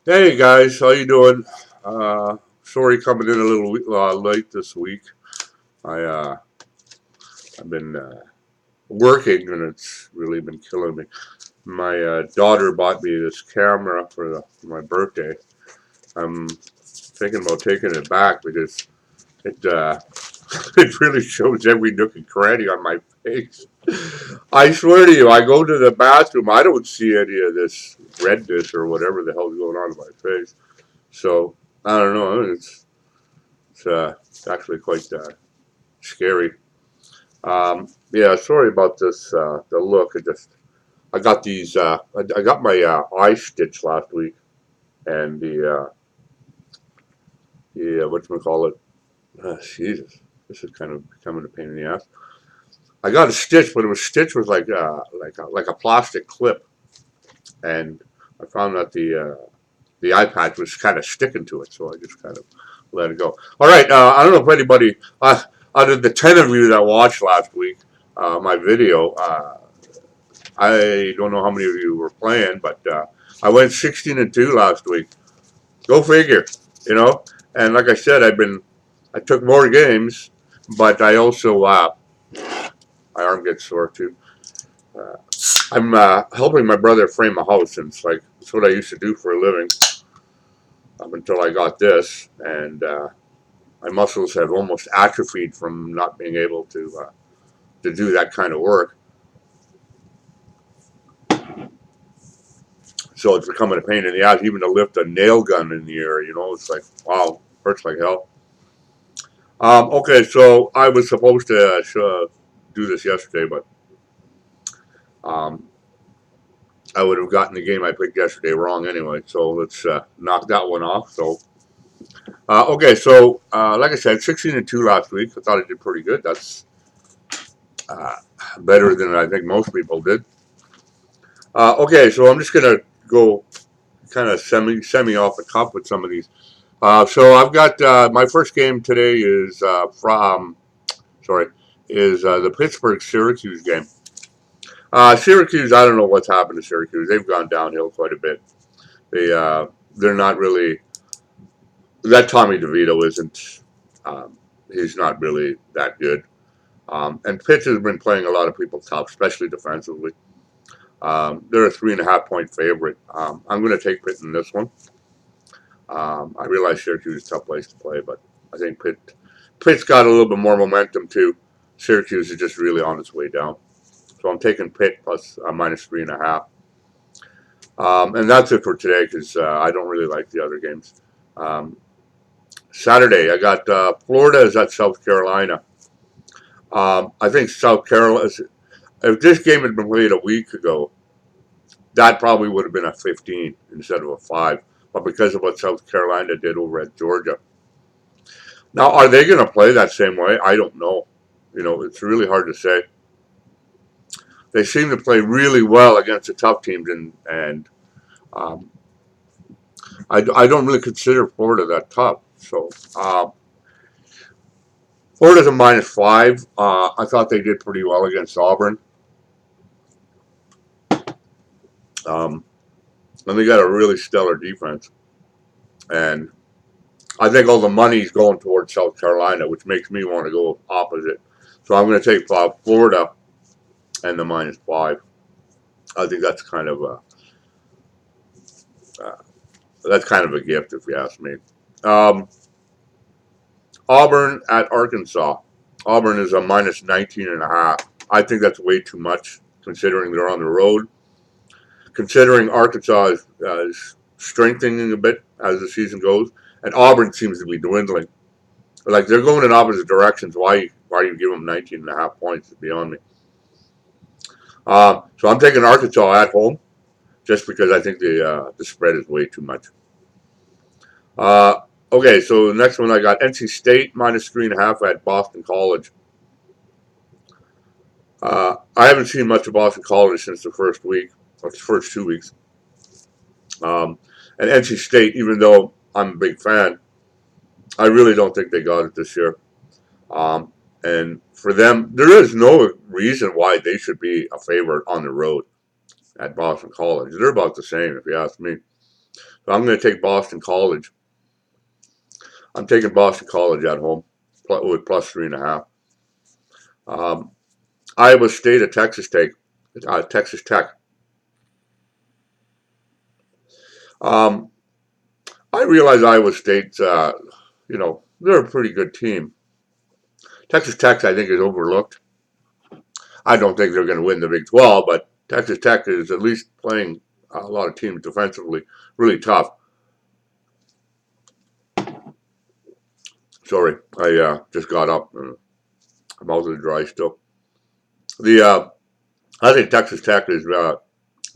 Hey guys, how you doing? Sorry coming in a little late this week. I I've been working and it's really been killing me. My daughter bought me this camera for my birthday. I'm thinking about taking it back because it it really shows every nook and cranny on my face. I swear to you, I go to the bathroom, I don't see any of this redness or whatever the hell's going on in my face. So I don't know. It's actually quite scary. Yeah, sorry about this. The look. I got these. I got my eye stitched last week, and the whatchamacallit. Jesus, this is kind of becoming a pain in the ass. I got a stitch, but it was stitched with like a plastic clip, and I found that the eye patch was kind of sticking to it, so I just kind of let it go. All right, I don't know if anybody, out of the 10 of you that watched last week, my video, I don't know how many of you were playing, but I went 16-2 last week. Go figure, you know. And like I said, I took more games, but I also, my arm gets sore too. Uh, I'm helping my brother frame a house, and it's what I used to do for a living up until I got this, and my muscles have almost atrophied from not being able to do that kind of work. So it's becoming a pain in the ass, even to lift a nail gun in the air. It's like wow, hurts like hell. Okay, so I was supposed to do this yesterday, but um, I would have gotten the game I picked yesterday wrong anyway. So let's knock that one off. Okay, so like I said, 16-2 last week. I thought I did pretty good. That's uh, better than I think most people did. Okay, so I'm just gonna go kind of semi off the cuff with some of these. So I've got my first game today is from sorry is the Pittsburgh Syracuse game. Syracuse, I don't know what's happened to Syracuse. They've gone downhill quite a bit. They're not really that Tommy DeVito isn't. He's not really that good. And Pitts has been playing a lot of people tough, especially defensively. They're a 3.5 point favorite. I'm going to take Pitt in this one. I realize Syracuse is a tough place to play, but I think Pitt's got a little bit more momentum too. Syracuse is just really on its way down. So I'm taking Pitt plus minus 3.5. And that's it for today because I don't really like the other games. Um, Saturday, I got Florida is at South Carolina. I think South Carolina, if this game had been played a week ago, that probably would have been a 15 instead of a 5. But because of what South Carolina did over at Georgia, now, are they going to play that same way? I don't know. It's really hard to say. They seem to play really well against the tough teams, and um, I don't really consider Florida that tough. So Florida's a -5. I thought they did pretty well against Auburn, um, and they got a really stellar defense. And I think all the money's going towards South Carolina, which makes me want to go opposite. So I'm going to take Florida and the -5. I think uh, that's kind of a gift, if you ask me. Um, Auburn at Arkansas. Auburn is a -19.5. I think that's way too much considering they're on the road. Considering Arkansas is strengthening a bit as the season goes, and Auburn seems to be dwindling. Like they're going in opposite directions. Why you give them 19.5 points is beyond me. So I'm taking Arkansas at home just because I think the spread is way too much. Uh, okay, so the next one I got NC State -3.5 at Boston College. I haven't seen much of Boston College since the first week, or the first 2 weeks. And NC State, even though I'm a big fan, I really don't think they got it this year. Um, and for them, there is no reason why they should be a favorite on the road at Boston College. They're about the same, if you ask me. So I'm going to take Boston College. I'm taking Boston College at home with plus 3.5. Iowa State at Texas Tech. Texas Tech. I realize Iowa State's, they're a pretty good team. Texas Tech, I think, is overlooked. I don't think they're going to win the Big 12, but Texas Tech is at least playing a lot of teams defensively really tough. Sorry, I just got up. My mouth is dry still. I think Texas Tech is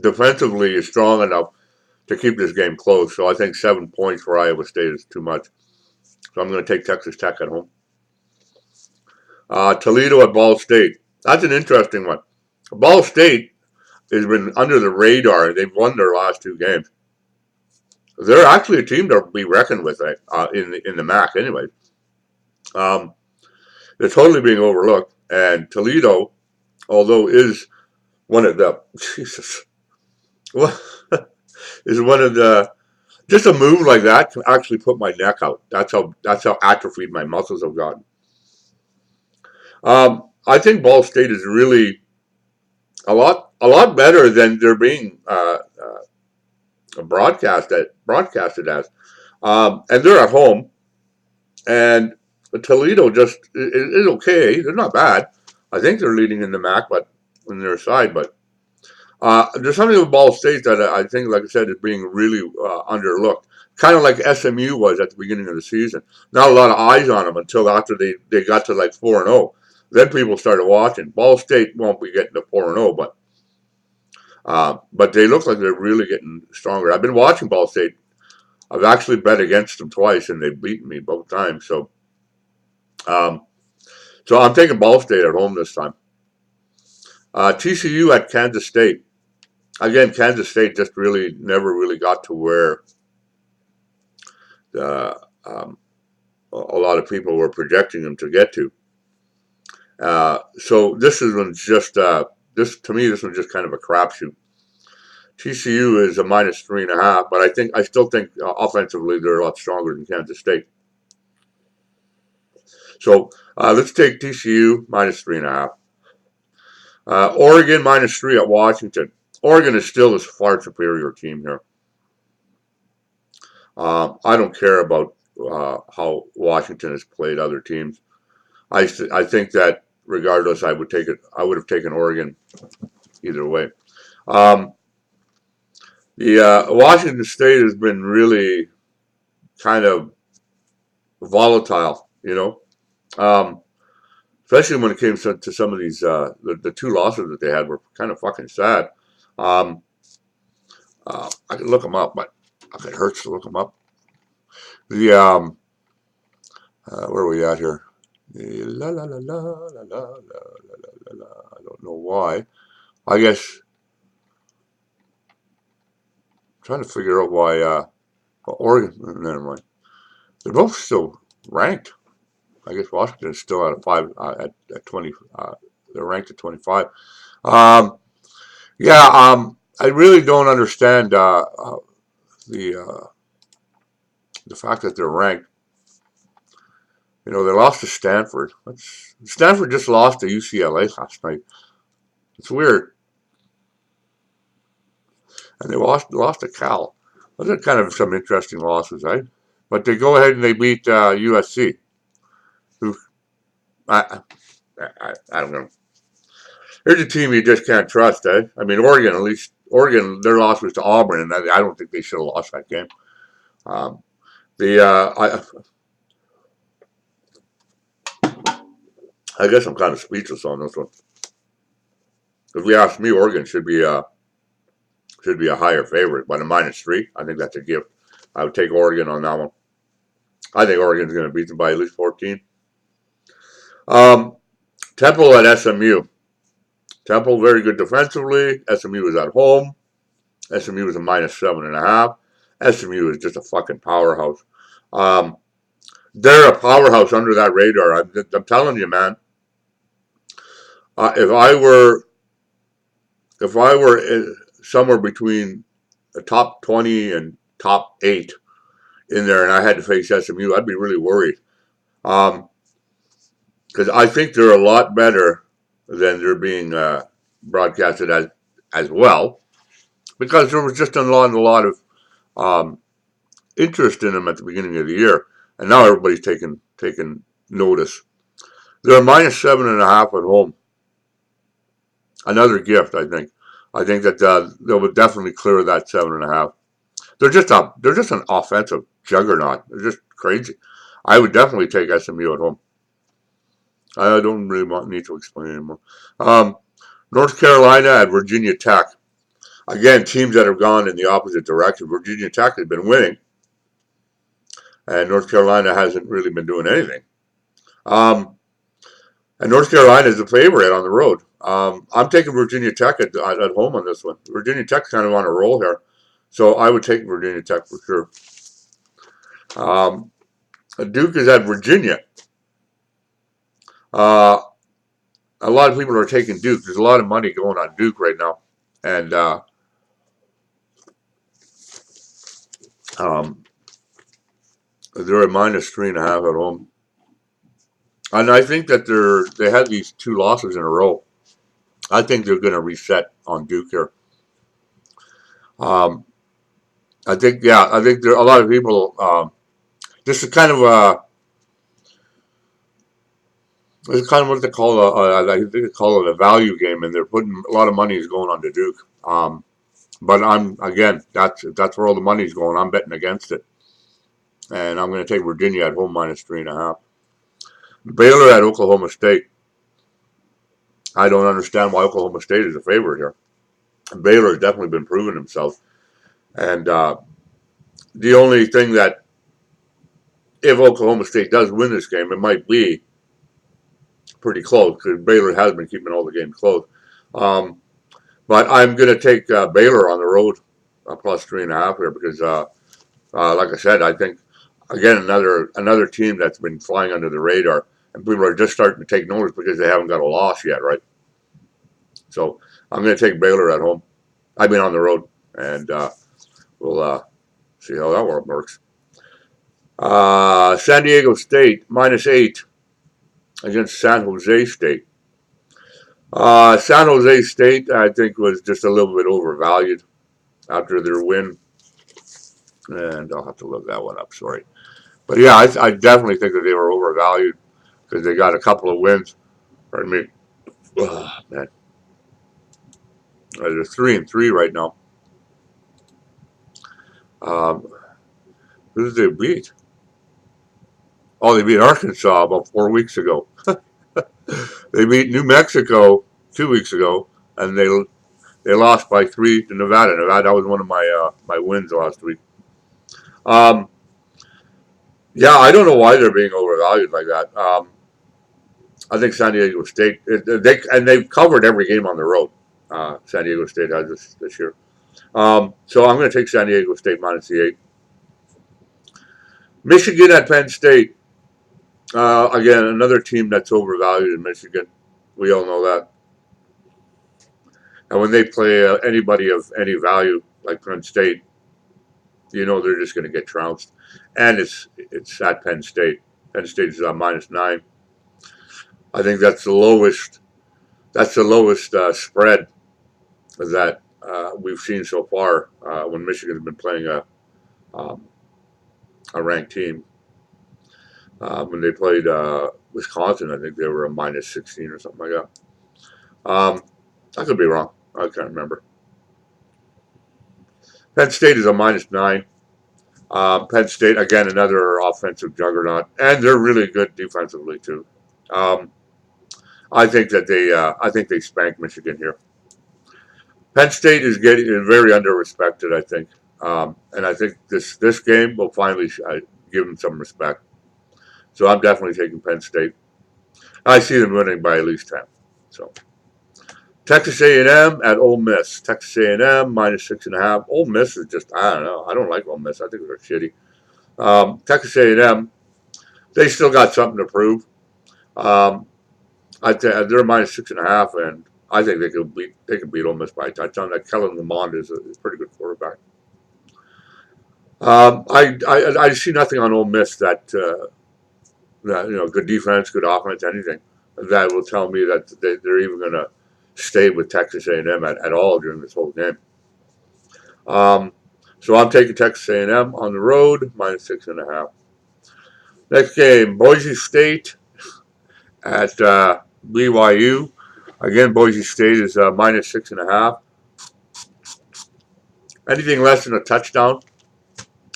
defensively is strong enough to keep this game close. So I think 7 points for Iowa State is too much. So I'm going to take Texas Tech at home. Toledo at Ball State. That's an interesting one. Ball State has been under the radar. They've won their last 2 games. They're actually a team to be reckoned with in the MAC anyway. They're totally being overlooked. And Toledo, although is one of the is one of the just a move like that can actually put my neck out. That's how atrophied my muscles have gotten. I think Ball State is really a lot better than they're being broadcasted as. And they're at home, and Toledo just is okay. They're not bad. I think they're leading in the MAC, but on their side. But there's something with Ball State that I think, like I said, is being really underlooked. Kind of like SMU was at the beginning of the season. Not a lot of eyes on them until after they got to like 4-0. Then people started watching. Ball State won't be getting to 4-0, but they look like they're really getting stronger. I've been watching Ball State. I've actually bet against them twice, and they've beaten me both times. So I'm taking Ball State at home this time. TCU at Kansas State. Again, Kansas State just really never really got to where a lot of people were projecting them to get to. So this one's just to me, this one's just kind of a crapshoot. TCU is a minus 3.5, but I still think offensively they're a lot stronger than Kansas State. So let's take TCU minus 3.5. Oregon minus 3 at Washington. Oregon is still a far superior team here. I don't care about how Washington has played other teams. I think that regardless, I would have taken Oregon either way. The Washington State has been really kind of volatile, especially when it came to some of these the 2 losses that they had were kind of fucking sad. I can look them up, but it hurts to look them up. Where are we at here? La la la la la la la la la. I don't know why. I guess I'm trying to figure out why Oregon. Never mind. They're both still ranked. I guess Washington is still at 5 at 20. They're ranked at 25. I really don't understand the fact that they're ranked. They lost to Stanford. Stanford just lost to UCLA last night. It's weird. And they lost to Cal. Those are kind of some interesting losses, right? But they go ahead and they beat USC. Who I don't know. Here's a team you just can't trust, eh? I mean, Oregon, their loss was to Auburn, and I don't think they should have lost that game. I guess I'm kind of speechless on this one. If you ask me, Oregon should be a higher favorite, but a minus 3, I think that's a gift. I would take Oregon on that one. I think Oregon's going to beat them by at least 14. Temple at SMU. Temple very good defensively. SMU is at home. SMU is a minus 7.5. SMU is just a fucking powerhouse. They're a powerhouse under that radar. I'm telling you, man. If I were somewhere between the top 20 and top 8 in there, and I had to face SMU, I'd be really worried. Because I think they're a lot better than they're being broadcasted as well. Because there was just a lot of interest in them at the beginning of the year, and now everybody's taking notice. They're minus 7.5 at home. Another gift, I think. I think that they'll definitely clear that 7.5. They're just an offensive juggernaut. They're just crazy. I would definitely take SMU at home. I don't really need to explain anymore. North Carolina at Virginia Tech. Again, teams that have gone in the opposite direction. Virginia Tech has been winning, and North Carolina hasn't really been doing anything. And North Carolina is a favorite on the road. I'm taking Virginia Tech at home on this one. Virginia Tech's kind of on a roll here, so I would take Virginia Tech for sure. Duke is at Virginia. A lot of people are taking Duke. There's a lot of money going on Duke right now, and they're at minus 3.5 at home. And I think that they had these 2 losses in a row. I think they're going to reset on Duke here. I think there are a lot of people. This is kind of what they call I think they call it a value game, and they're putting a lot of money is going on to Duke. But that's where all the money's going. I'm betting against it, and I'm going to take Virginia at home minus 3.5. Baylor at Oklahoma State. I don't understand why Oklahoma State is a favorite here. Baylor has definitely been proving himself, and the only thing that if Oklahoma State does win this game, it might be pretty close because Baylor has been keeping all the games close. But I'm going to take Baylor on the road, plus 3.5 here because, like I said, I think again another team that's been flying under the radar, and people are just starting to take notice because they haven't got a loss yet, right? So I'm going to take Baylor at home. I mean on the road, and we'll see how that works. San Diego State minus 8 against San Jose State. San Jose State, I think, was just a little bit overvalued after their win. And I'll have to look that one up, sorry. But yeah, I definitely think that they were overvalued because they got a couple of wins. Pardon me. Oh, man. They're 3-3 right now. Who did they beat? Oh, they beat Arkansas about 4 weeks ago. They beat New Mexico 2 weeks ago, and they lost by 3 to Nevada. That was one of my wins last week. Yeah, I don't know why they're being overvalued like that. I think San Diego State they've covered every game on the road. San Diego State has this year. So I'm going to take San Diego State minus the 8. Michigan at Penn State. Again, another team that's overvalued in Michigan. We all know that. And when they play anybody of any value like Penn State, you know they're just going to get trounced. And it's at Penn State. Penn State is minus 9. I think that's the lowest. That's the lowest spread that we've seen so far when Michigan's been playing a ranked team. When they played Wisconsin, I think they were a minus 16 or something like that. I could be wrong. I can't remember. Penn State is a minus 9. Penn State, again, another offensive juggernaut, and they're really good defensively too. I think they spanked Michigan here. Penn State is very under-respected, I think, and I think this game will finally give them some respect. So I'm definitely taking Penn State. I see them winning by at least 10. So Texas A&M at Ole Miss. Texas A&M minus 6.5. Ole Miss is just, I don't know. I don't like Ole Miss. I think they're shitty. Texas A&M, they still got something to prove. They're minus 6.5, and I think they can beat Ole Miss by a touchdown. That Kellen Lamond is a pretty good quarterback. I see nothing on Ole Miss that good defense, good offense, anything that will tell me that they're even going to stay with Texas A&M at all during this whole game. So I'm taking Texas A&M on the road, -6.5. Next game, Boise State at BYU. Again, Boise State is -6.5. Anything less than a touchdown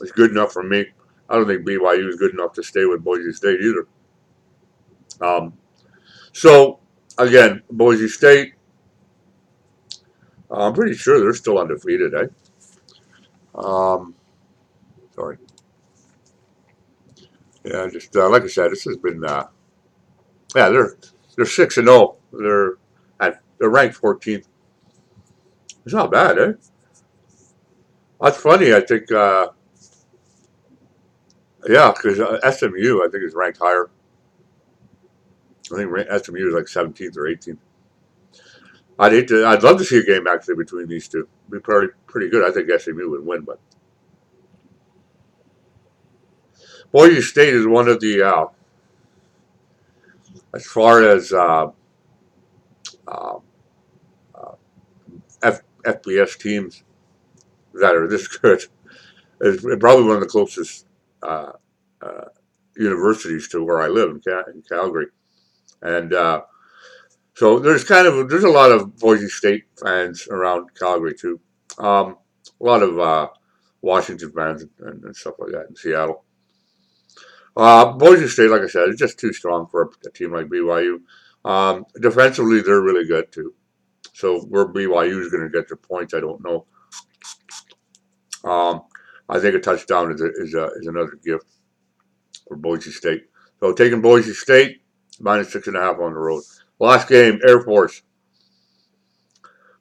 is good enough for me. I don't think BYU is good enough to stay with Boise State either. So, again, Boise State, I'm pretty sure they're still undefeated, eh? Sorry. Yeah, just like I said, this has been, yeah, they're 6-0. They're ranked 14th. It's not bad, eh? That's funny. I think, yeah, because SMU I think is ranked higher. I think SMU is like 17th or 18th. I'd love to see a game actually between these two. It'd be pretty good. I think SMU would win, but Boise State is one of the as far as FBS teams that are this good. Is probably one of the closest universities to where I live in Calgary, and so there's a lot of Boise State fans around Calgary too. A lot of Washington fans and stuff like that in Seattle. Boise State, like I said, is just too strong for a team like BYU. Defensively, they're really good too. So where BYU is going to get their points, I don't know. I think a touchdown is another gift for Boise State. So taking Boise State, -6.5 on the road. Last game, Air Force,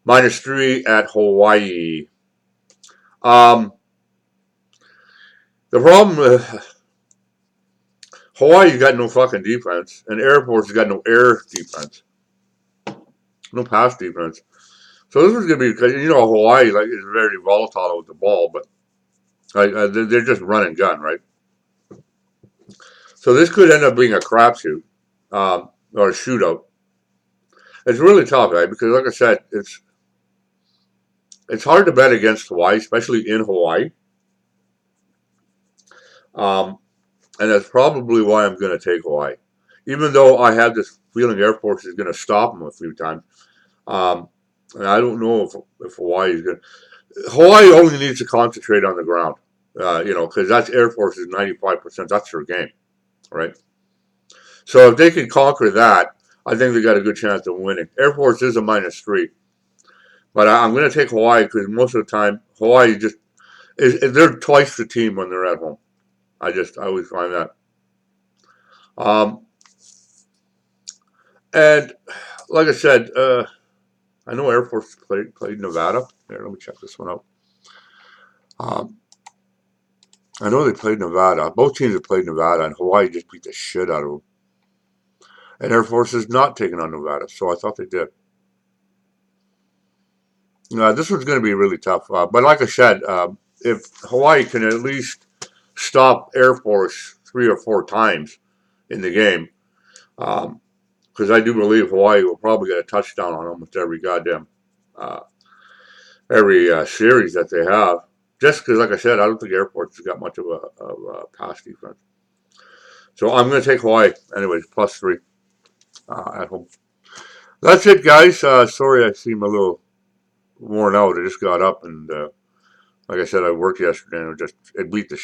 -3 at Hawaii. The problem, Hawaii's got no fucking defense, and Air Force has got no air defense, no pass defense. So this is going to be, Hawaii is very volatile with the ball, but they're just run and gun, right? So this could end up being a crapshoot or a shootout. It's really tough, right? Because like I said, it's hard to bet against Hawaii, especially in Hawaii. And that's probably why I'm going to take Hawaii. Even though I have this feeling Air Force is going to stop them a few times. And I don't know if Hawaii is going to. Hawaii only needs to concentrate on the ground, because that's Air Force's 95%. That's their game, right? So if they can conquer that, I think they got a good chance of winning. Air Force is a -3. But I'm going to take Hawaii because most of the time, Hawaii they're twice the team when they're at home. I always find that. And like I said, I know Air Force played Nevada. Here, let me check this one out. I know they played Nevada. Both teams have played Nevada, and Hawaii just beat the shit out of them. And Air Force is not taking on Nevada, so I thought they did. This one's going to be really tough. But like I said, if Hawaii can at least stop Air Force 3 or 4 times in the game, because I do believe Hawaii will probably get a touchdown on almost every goddamn series that they have. Just because, like I said, I don't think Air Force has got much of a pass defense. So I'm going to take Hawaii. Anyways, +3 at home. That's it, guys. Sorry I seem a little worn out. I just got up and, like I said, I worked yesterday and it beat the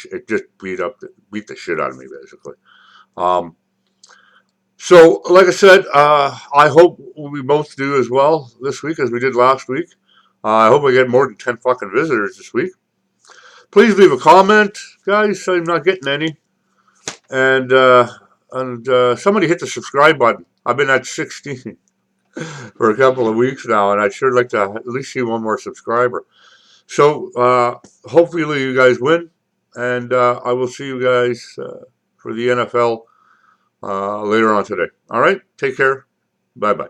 shit out of me basically. So like I said, I hope we both do as well this week as we did last week. I hope I get more than 10 fucking visitors this week. Please leave a comment, guys. I'm not getting any. And somebody hit the subscribe button. I've been at 16 for a couple of weeks now, and I'd sure like to at least see one more subscriber. So hopefully you guys win, and I will see you guys for the NFL later on today. All right, take care. Bye-bye.